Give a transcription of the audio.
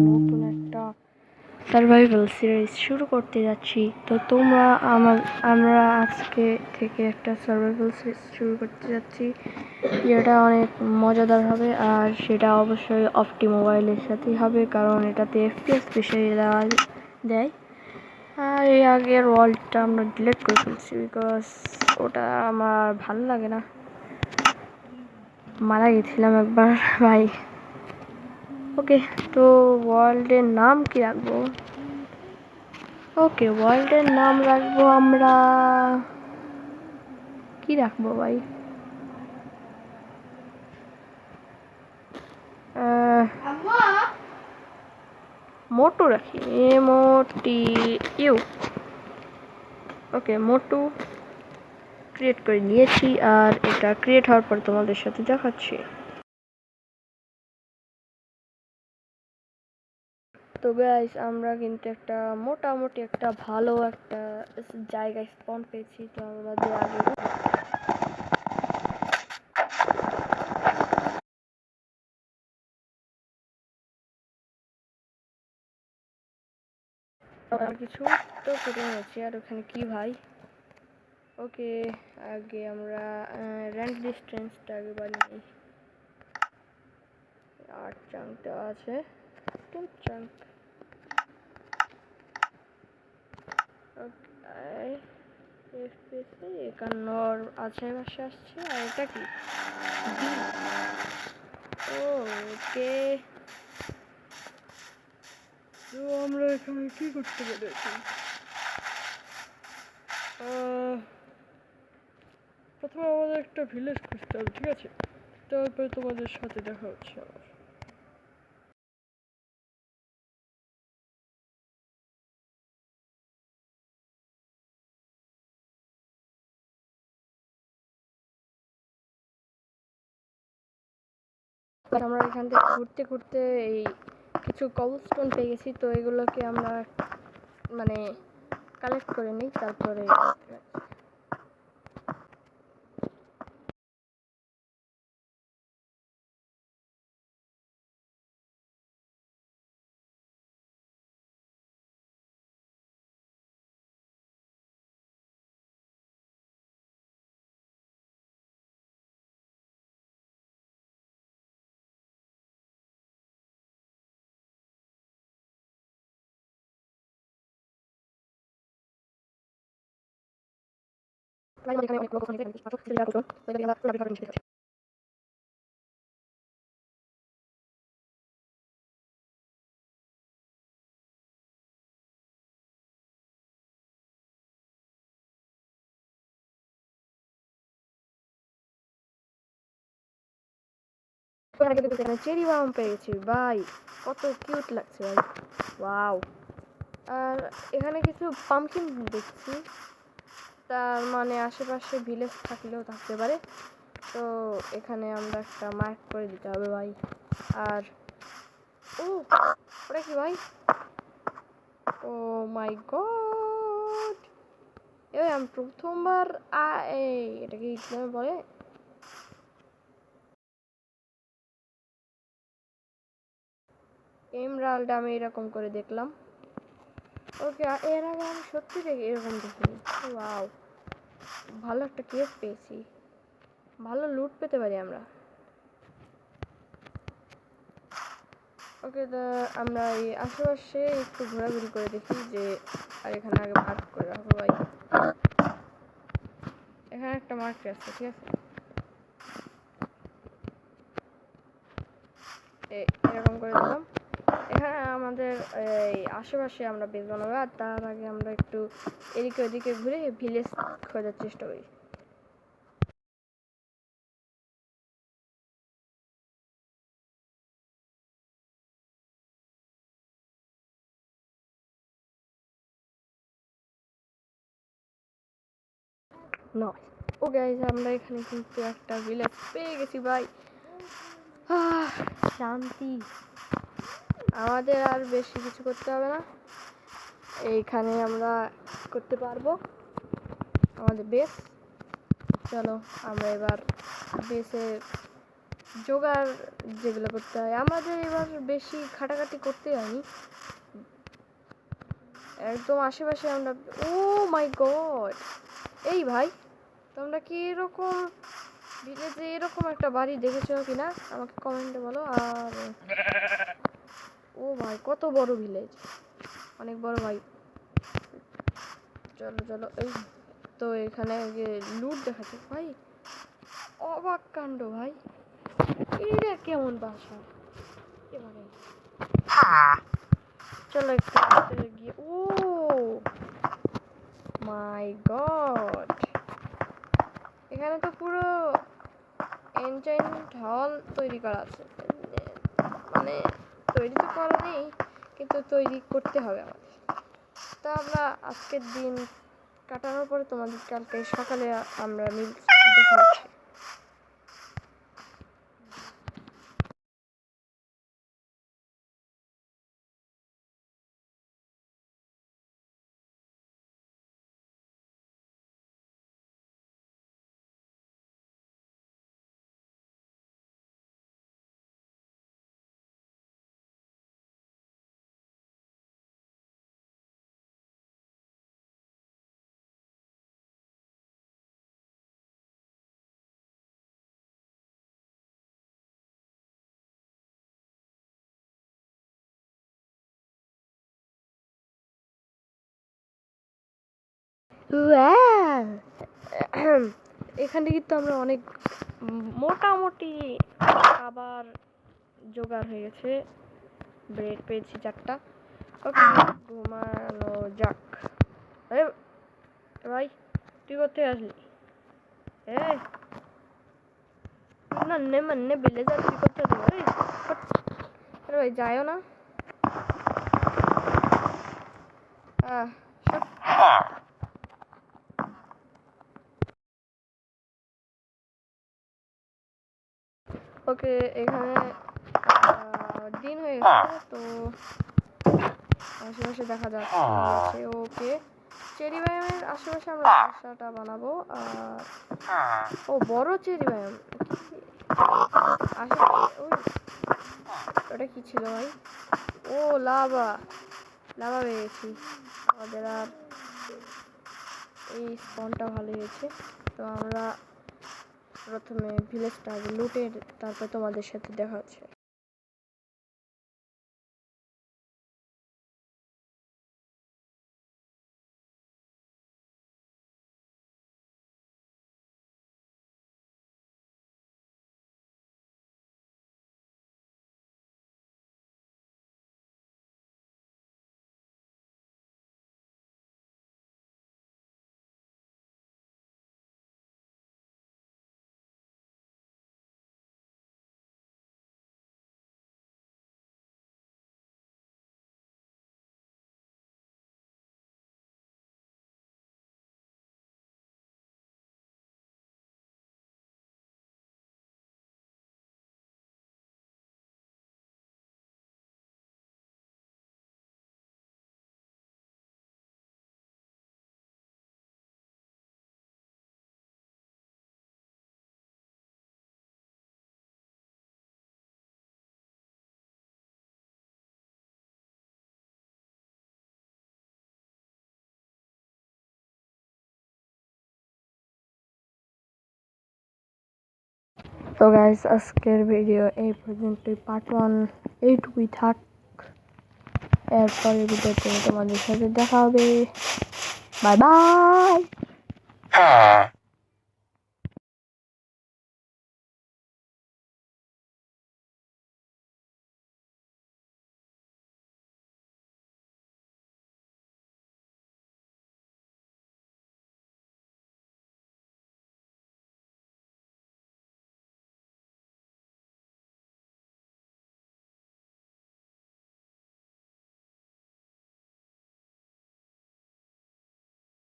নতুন একটা survival series শুরু করতে যাচ্ছি। তো আমরা আজকে থেকে একটা সার্ভাইভাল সিরিজ শুরু করতে যাচ্ছি, যেটা অনেক মজাদার হবে। আর সেটা অবশ্যই অপটি মোবাইলের সাথেই হবে, কারণ এটাতে এফপিএস বিষয়ে দেয়। আর এই আগের ওয়ার্ল্ডটা আমরা ডিলিট করে ফেলছি, বিকজ ওটা আমার ভালো লাগে না। মারা গেছিলাম একবার ভাই। ওকে, তো ওয়ার্ল্ডের নাম কি রাখবো? ওকে, ওয়ার্ল্ডের নাম রাখবো আমরা, কি রাখবো ভাই? মোটু রাখি, MOTU। ওকে, মোটু ক্রিয়েট করে নিয়েছি, আর এটা ক্রিয়েট হওয়ার পর তোমাদের সাথে দেখাচ্ছি। তো গাইস, আমরা কিন্তু একটা মোটামুটি একটা ভালো একটা জায়গায় স্পন পেয়েছি। তো আমাদের আগে কিছু তো করে নিয়েছি। আর ওখানে কি ভাই? ওকে, আগে আমরা র্যাঙ্ক ডিস্টেন্সটা আগে বানিয়ে 8 চাঙ্কটা আছে, 2 চাঙ্ক। এফপিএসে 51 আশেপাশে আসছে। আর এটা কি? ওকে, তো আমরা এখানে কি করতে পেরেছি? প্রথমে আমাদের একটা ভিলেজ খুঁজতে হবে, ঠিক আছে? তারপরে তোমাদের সাথে দেখা হচ্ছে আমার। আমরা এখান থেকে ঘুরতে ঘুরতে এই কিছু কবলস্টোন পেয়ে গেছি। তো এগুলোকে আমরা মানে কালেক্ট করে নিই, তারপরে এখানে অনেক লোক চেরি বাম পেয়েছি ভাই, কত কিউট লাগছে ভাই, ওয়াও। আর এখানে কিছু পামকিন দেখছি, তার মানে আশেপাশে ভিলেজ থাকলেও থাকতে পারে। তো এখানে আমরা একটা মার্ক করে দিতে হবে ভাই। আর ওটা কি ভাই? ও মাই গড, আমি প্রথমবার এটাকে ইসলামে বলে। এমরাল্ড আমি এরকম করে দেখলাম। ওকে, এর আগে আমি সত্যি দেখি এরকম দেখিনি। ওয়াও, ভালো একটা কেভ পেয়েছি, ভালো লুট পেতে পারি আমরা। ওকে, তো আমরা এই আশেপাশে একটু ঘোরাঘুরি করে দেখি যে, আর এখানে আগে মার্ক করে রাখবো ভাই। এখানে একটা মার্ক আছে, ঠিক আছে? এরকম করে দিলাম। এখানে আমাদের এই আশেপাশে আমরা বেস বানাবো, আর তার আগে আমরা একটু এদিকে ওদিকে ঘুরে ভিলেজ খোঁজার চেষ্টা করি। ও গাইস, আমরা এখানে কিন্তু একটা ভিলেজ পেয়ে গেছি ভাই। শান্তি, আমাদের আর বেশি কিছু করতে হবে না, এইখানে আমরা করতে পারবো আমাদের বেস। চলো আমরা এবার বেসে জোগাড় যেগুলো করতে হয়। আমাদের এবার বেশি খাটাখাটি করতে হয়নি, একদম আশেপাশে আমরা। ও মাই গড, এই ভাই তোমরা কি এরকম ভিলেজে এরকম একটা বাড়ি দেখেছো কিনা আমাকে কমেন্টে বলো। আর ও ভাই কত বড় ভিলেজ, অনেক বড় ভাই। চলো চলো, এই তো এখানে লুট দেখাচ্ছে ভাই, অবাক কাণ্ড ভাই, এটা কেমন বাসা এবারে। চলো একটু ভিতরে গিয়ে, ও মাই গড, এখানে তো পুরো এনচেন্ট হল তৈরি করা আছে, মানে তৈরি তো করা নেই কিন্তু তৈরি করতে হবে আমাদের। তা আমরা আজকের দিন কাটানোর পরে তোমাদের কালকে সকালে আমরা দেখা হচ্ছে। এখানে কিন্তু আমরা অনেক মোটামুটি খাবার জোগাড় হয়ে গেছে, ব্রেড পেয়েছি 4টা। ওকে, ঘুমানো যাক। ভাই তুই কোথায় আসলি? নন্নে মন্নে বিলে যা, তুই কোথায় যাবি? আরে ভাই যাইও না। ওকে, এখানে দিন হয়ে গেছে, তো আশেপাশে দেখা যাচ্ছে। ওকে, চেরি বায়ামের আশেপাশে আমরা বাসাটা বানাবো। আর ও বড় চেরি বায়াম আশেপাশে। ওটা কি ছিল ভাই? ও লাভা, লাভা পেয়ে গেছি আমাদের। আর এই স্পনটা ভালো হয়েছে, তো আমরা প্রথমে ভিলেজটা আগে লুটে তারপর তোমাদের সাথে দেখা হচ্ছে। তো গাইস, আজকের ভিডিও এই পর্যন্তই, পার্ট 1 এইটুকুই থাক। এরপরের ভিডিওতে তোমাদের সাথে দেখা হবে। Bye bye.